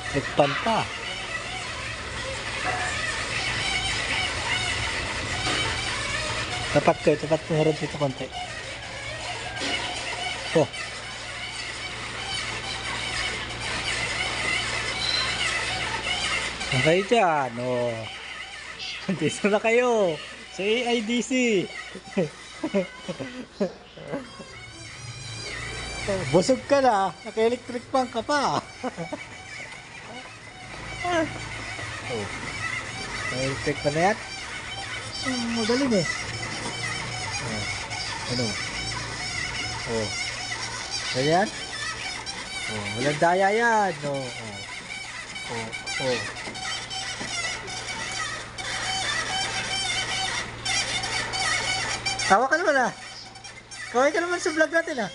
Nagpan pa. Tapat ko harap dito konti. Oh. Okay dyan, oh. Dito na kayo sa AIDC. Busog ka na, naka-electric fan ka pa. Oh. Electric fan na yan? Magaling eh. Oh. Ano? Oh. Ganyan? Oh, walang daya yan. Oh. Oh. Oh. Tawa ka naman ah. Kaway ka naman sa vlog natin ah.